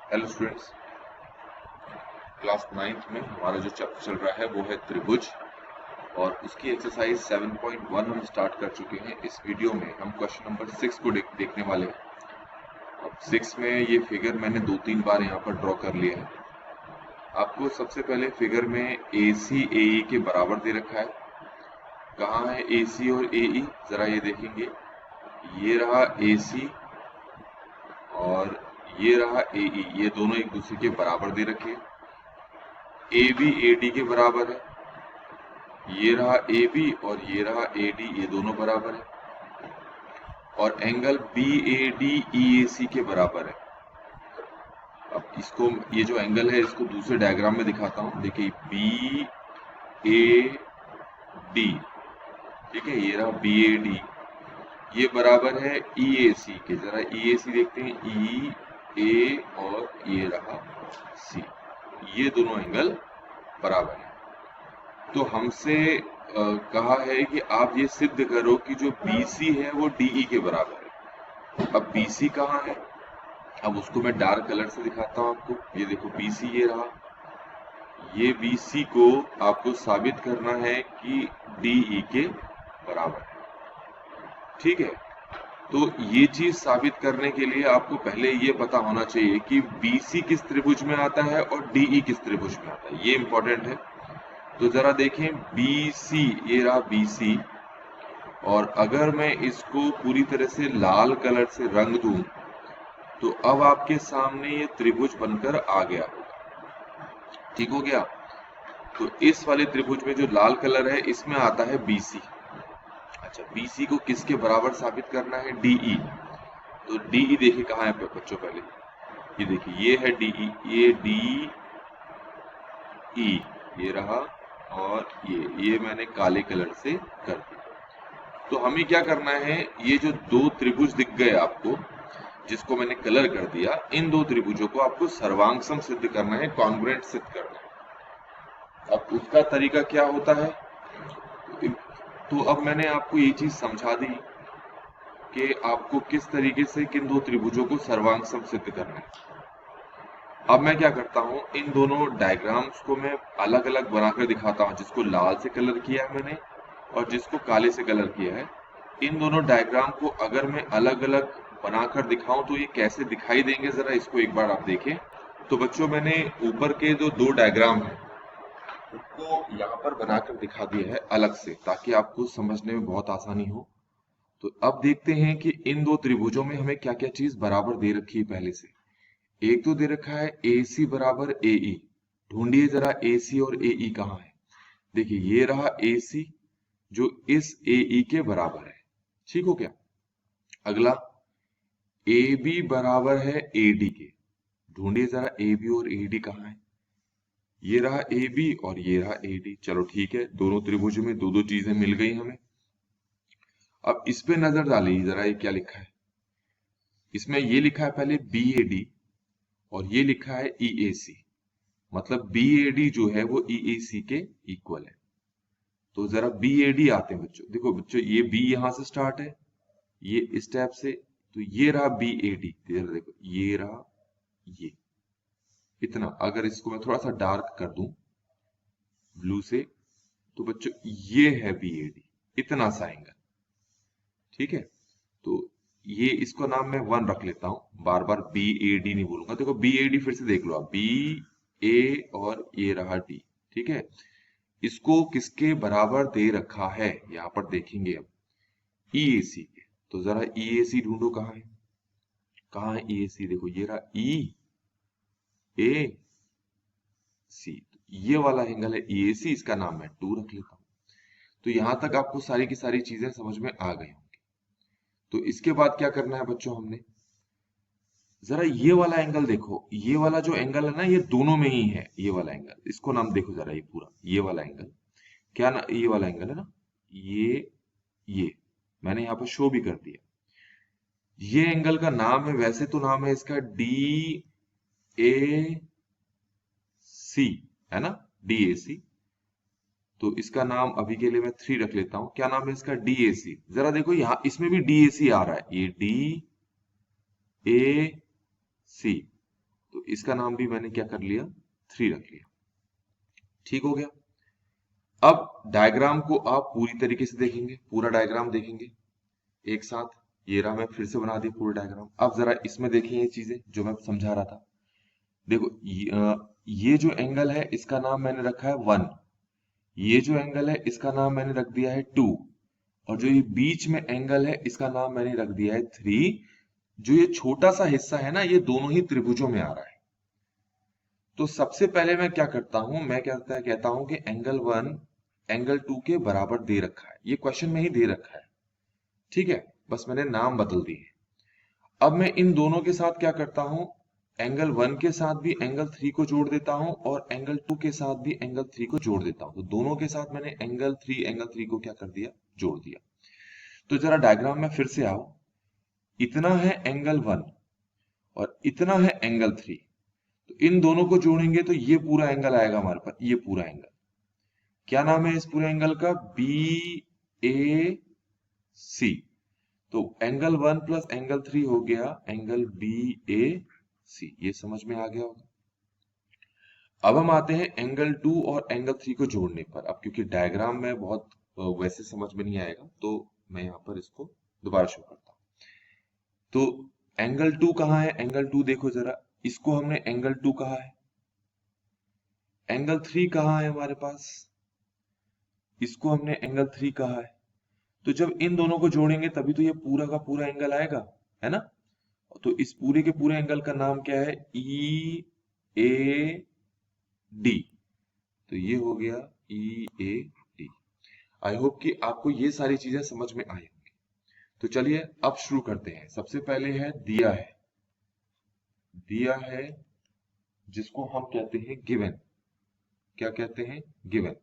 Hello students, class 9th में हमारा जो चैप्टर चल रहा है वो है त्रिभुज और उसकी एक्सरसाइज 7.1 हम स्टार्ट कर चुके हैं। इस वीडियो में हम क्वेश्चन नंबर 6 को देखने वाले हैं। अब 6 में ये फिगर मैंने 2-3 बार यहाँ पर ड्रॉ कर लिया है। आपको सबसे पहले फिगर में AC AE के बराबर दे रखा है। कहाँ है AC और AE, जरा ये देखेंगे। ये रहा AC और ये रहा AE, ये दोनों एक दूसरे के बराबर दे रखे हैं। AB AD के बराबर है। ये रहा AB और ये रहा AD, ये दोनों बराबर है। और एंगल BAD EAC के बराबर है। अब इसको, ये जो एंगल है इसको दूसरे डायग्राम में दिखाता हूं। देखिए BAD, ठीक है, ये रहा BAD, ये बराबर है EAC के। जरा EAC देखते हैं, EA और ये रहा C, ये दोनों एंगल बराबर है। तो हमसे कहा है कि आप ये सिद्ध करो कि जो BC है वो DE के बराबर है। अब BC कहाँ है, अब उसको मैं डार्क कलर से दिखाता हूँ आपको। ये देखो BC, ये रहा। ये BC को आपको साबित करना है कि DE के बराबर है, ठीक है। तो ये चीज साबित करने के लिए आपको पहले ये पता होना चाहिए कि BC किस त्रिभुज में आता है और DE किस त्रिभुज में आता है, ये इंपॉर्टेंट है। तो जरा देखें, BC, ये रहा BC, और अगर मैं इसको पूरी तरह से लाल कलर से रंग दूं तो अब आपके सामने ये त्रिभुज बनकर आ गया होगा, ठीक हो गया। तो इस वाले त्रिभुज में जो लाल कलर है इसमें आता है BC। अच्छा, BC को किसके बराबर साबित करना है, DE। तो DE देखिए कहाँ है बच्चों, पहले ये देखिए, ये है DE, ये DE, ये रहा, और ये मैंने काले कलर से कर दिया। तो हमें क्या करना है, ये जो दो त्रिभुज दिख गए आपको, जिसको मैंने कलर कर दिया, इन दो त्रिभुजों को आपको सर्वांग सिद्ध करना है, कॉन्ग्रुएंट सिद्ध करना है। अब उसका तरीका क्या होता है, तो अब मैंने आपको ये चीज समझा दी कि आपको किस तरीके से किन दो त्रिभुजों को सर्वांग सिद्ध करना है। अब मैं क्या करता हूं, इन दोनों डायग्राम्स को मैं अलग अलग बनाकर दिखाता हूं, जिसको लाल से कलर किया है मैंने और जिसको काले से कलर किया है। इन दोनों डायग्राम को अगर मैं अलग अलग बनाकर दिखाऊं तो ये कैसे दिखाई देंगे, जरा इसको एक बार आप देखें। तो बच्चों, मैंने ऊपर के जो दो डायग्राम है उसको यहाँ पर बनाकर दिखा दिया है अलग से, ताकि आपको समझने में बहुत आसानी हो। तो अब देखते हैं कि इन दो त्रिभुजों में हमें क्या क्या चीज बराबर दे रखी है पहले से। एक तो दे रखा है AC बराबर AE। ढूंढिए जरा AC और AE कहाँ है। देखिए, ये रहा AC जो इस AE के बराबर है, ठीक हो क्या। अगला AB बराबर है AD के। ढूंढिए जरा AB और AD कहाँ है। ये रहा AB और ये रहा AD। चलो ठीक है, दोनों त्रिभुजों में दो दो चीजें मिल गई हमें। अब इस पे नजर डालिए जरा, ये क्या लिखा है। इसमें ये लिखा है पहले BAD और ये लिखा है EAC, मतलब BAD जो है वो EAC के इक्वल है। तो जरा BAD आते हैं बच्चों। देखो बच्चों, ये B यहां से स्टार्ट है, ये इस टैब से, तो ये रहा BAD। जरा देखो, ये रहा, ये इतना। अगर इसको मैं थोड़ा सा डार्क कर दूं ब्लू से, तो बच्चों ये है BAD, इतना सा एंगल, ठीक है। तो ये, इसको नाम मैं 1 रख लेता हूं, बार बार BAD नहीं बोलूंगा। देखो BAD फिर से देख लो आप, BA और ये रहा D, ठीक है। इसको किसके बराबर दे रखा है यहां पर देखेंगे अब, EAC के। तो जरा EAC ढूंढो कहाँ है, कहाँ है EAC। देखो ये रहा EAC, ये वाला एंगल है EAC, इसका नाम मैं 2 रख लेता हूं। तो यहां तक आपको सारी की सारी चीजें समझ में आ गई होंगी। तो इसके बाद क्या करना है बच्चों, हमने जरा ये वाला एंगल देखो। ये वाला जो एंगल है ना, ये दोनों में ही है, ये वाला एंगल, इसको नाम देखो जरा, ये पूरा ये वाला एंगल क्या ना, ये वाला एंगल है ना, ये मैंने यहाँ पर शो भी कर दिया। ये एंगल का नाम है, वैसे तो नाम है इसका DAC, है ना, DAC। तो इसका नाम अभी के लिए मैं 3 रख लेता हूं। क्या नाम है इसका, DAC। जरा देखो यहाँ, इसमें भी DAC आ रहा है, ये DAC। तो इसका नाम भी मैंने क्या कर लिया, 3 रख लिया। ठीक हो गया। अब डायग्राम को आप पूरी तरीके से देखेंगे, पूरा डायग्राम देखेंगे एक साथ। ये रहा, मैं फिर से बना दी पूरा डायग्राम। अब जरा इसमें देखें ये चीजें जो मैं समझा रहा था। देखो ये जो एंगल है इसका नाम मैंने रखा है 1, ये जो एंगल है इसका नाम मैंने रख दिया है 2, और जो ये बीच में एंगल है इसका नाम मैंने रख दिया है 3। जो ये छोटा सा हिस्सा है ना, ये दोनों ही त्रिभुजों में आ रहा है। तो सबसे पहले मैं क्या करता हूं, मैं कहता हूं कि एंगल 1 एंगल 2 के बराबर दे रखा है, ये क्वेश्चन में ही दे रखा है। ठीक है, बस मैंने नाम बदल दिए। अब मैं इन दोनों के साथ क्या करता हूं, एंगल 1 के साथ भी एंगल 3 को जोड़ देता हूं और एंगल 2 के साथ भी एंगल 3 को जोड़ देता हूं। तो दोनों के साथ मैंने एंगल 3 को क्या कर दिया, जोड़ दिया। तो जरा डायग्राम में फिर से आओ। इतना है एंगल 1 और इतना है एंगल 3। तो इन दोनों को जोड़ेंगे तो ये पूरा एंगल आएगा हमारे पास, ये पूरा एंगल। क्या नाम है इस पूरे एंगल का, बी ए सी। तो एंगल 1 प्लस एंगल 3 हो गया एंगल बी ए सी। ये समझ में आ गया होगा। अब हम आते हैं एंगल 2 और एंगल 3 को जोड़ने पर। अब क्योंकि डायग्राम में बहुत वैसे समझ में नहीं आएगा, तो मैं यहां पर इसको दोबारा शो करता हूं। तो एंगल 2 कहां है, एंगल 2 देखो जरा, इसको हमने एंगल 2 कहा है। एंगल 3 कहां है हमारे पास, इसको हमने एंगल 3 कहा है। तो जब इन दोनों को जोड़ेंगे तभी तो ये पूरा का पूरा एंगल आएगा, है ना। तो इस पूरे के पूरे एंगल का नाम क्या है, ई ए डी। तो ये हो गया ई ए डी। आई होप कि आपको ये सारी चीजें समझ में आई होंगी। तो चलिए अब शुरू करते हैं। सबसे पहले है दिया है, दिया है जिसको हम कहते हैं गिवन। क्या कहते हैं, गिवन।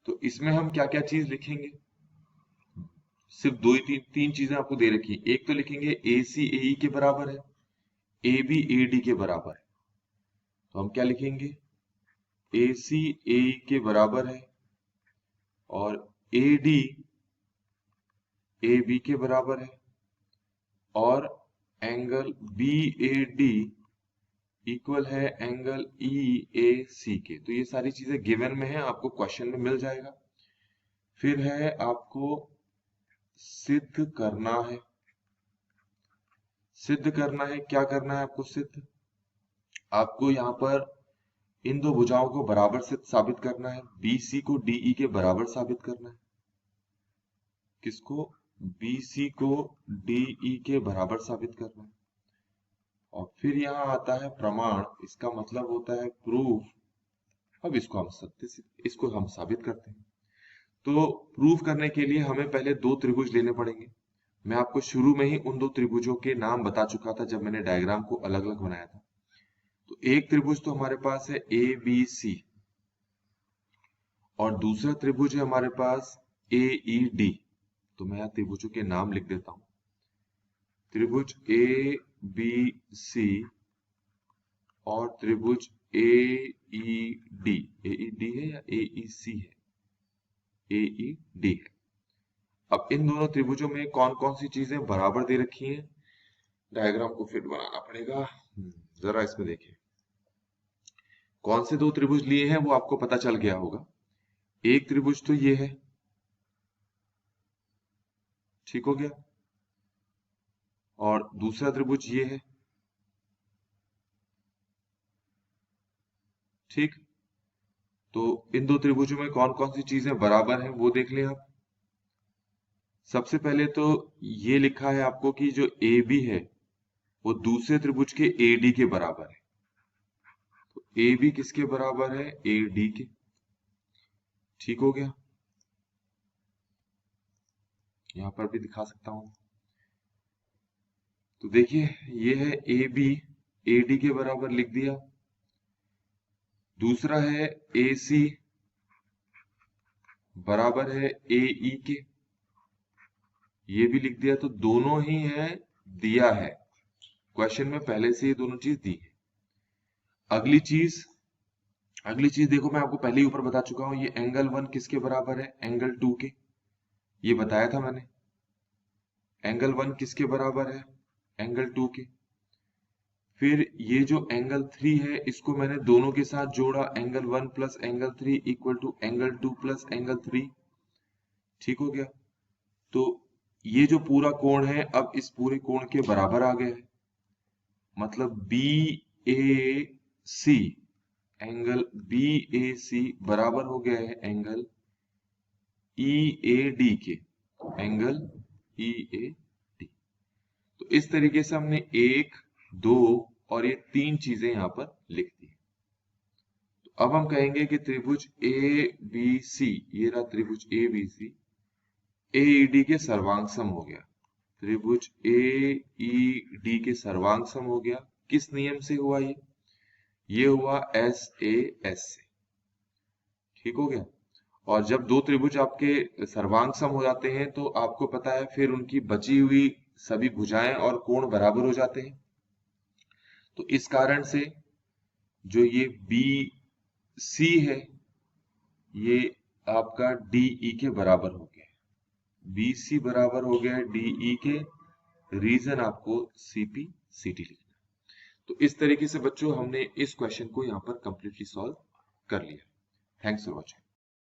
तो इसमें हम क्या क्या चीज लिखेंगे, सिर्फ दो ही तीन चीजें आपको दे रखी है। एक तो लिखेंगे ए सी ए ई के बराबर है, ए बी ए डी के बराबर है। तो हम क्या लिखेंगे, ए सी ए ई के बराबर है और ए डी ए बी के बराबर है और angle b a d equal है एंगल ई ए सी के। तो ये सारी चीजें गिवन में है, आपको क्वेश्चन में मिल जाएगा। फिर है आपको सिद्ध करना है। सिद्ध करना है, क्या करना है आपको, सिद्ध आपको यहां पर इन दो भुजाओं को बराबर सिद्ध साबित करना है। बीसी को डीई के बराबर साबित करना है। किसको, बीसी को डीई के बराबर साबित करना है। और फिर यहां आता है प्रमाण, इसका मतलब होता है प्रूफ। अब इसको हम साबित करते हैं। तो प्रूफ करने के लिए हमें पहले दो त्रिभुज लेने पड़ेंगे। मैं आपको शुरू में ही उन दो त्रिभुजों के नाम बता चुका था जब मैंने डायग्राम को अलग अलग बनाया था। तो एक त्रिभुज तो हमारे पास है ए बी सी और दूसरा त्रिभुज है हमारे पास ए ई डी। तो मैं यहां त्रिभुजों के नाम लिख देता हूं। त्रिभुज ए बी सी और त्रिभुज ए ई डी। ए ई डी है या ए ई सी है, ए ई डी है। अब इन दोनों त्रिभुजों में कौन कौन सी चीजें बराबर दे रखी हैं, डायग्राम को फिट बनाना पड़ेगा। जरा इसमें देखिए, कौन से दो त्रिभुज लिए हैं वो आपको पता चल गया होगा। एक त्रिभुज तो ये है, ठीक हो गया, और दूसरा त्रिभुज ये है, ठीक। तो इन दो त्रिभुजों में कौन कौन सी चीजें बराबर हैं वो देख लें आप। सबसे पहले तो ये लिखा है आपको कि जो ए बी है वो दूसरे त्रिभुज के ए डी के बराबर है। तो ए बी किसके बराबर है, ए डी के। ठीक हो गया, यहां पर भी दिखा सकता हूं। तो देखिए ये है ए बी, ए डी के बराबर लिख दिया। दूसरा है ए सी बराबर है ए ई के, ये भी लिख दिया। तो दोनों ही है, दिया है क्वेश्चन में पहले से ये दोनों चीज दी है। अगली चीज देखो, मैं आपको पहले ही ऊपर बता चुका हूं, ये एंगल 1 किसके बराबर है, एंगल 2 के। ये बताया था मैंने, एंगल 1 किसके बराबर है, एंगल 2 के। फिर ये जो एंगल 3 है इसको मैंने दोनों के साथ जोड़ा, angle 1 plus angle 3 equal to angle 2 plus angle 3। ठीक हो गया। तो ये जो पूरा कोण है अब इस पूरे कोण के बराबर आ गया है, मतलब बी ए सी, एंगल बी ए सी बराबर हो गया है एंगल ई ए डी के, एंगल ई ए डी। तो इस तरीके से हमने 1, 2 और ये 3 चीजें यहां पर लिख दी। तो अब हम कहेंगे कि त्रिभुज ए बी सी, ये रहा त्रिभुज A B C, A E D के सर्वांग सम हो गया। त्रिभुज ए ई डी के सर्वांग सम हो गया। किस नियम से हुआ ये हुआ एस ए एस से। ठीक हो गया। और जब दो त्रिभुज आपके सर्वांग सम हो जाते हैं तो आपको पता है फिर उनकी बची हुई सभी भुजाएं और कोण बराबर हो जाते हैं। तो इस कारण से जो ये बी सी है ये आपका डी ई के बराबर हो गया, बी सी बराबर हो गया डी ई के। रीजन आपको सीपी सीटी लिखना। तो इस तरीके से बच्चों हमने इस क्वेश्चन को यहाँ पर कंप्लीटली सॉल्व कर लिया। Thanks for watching.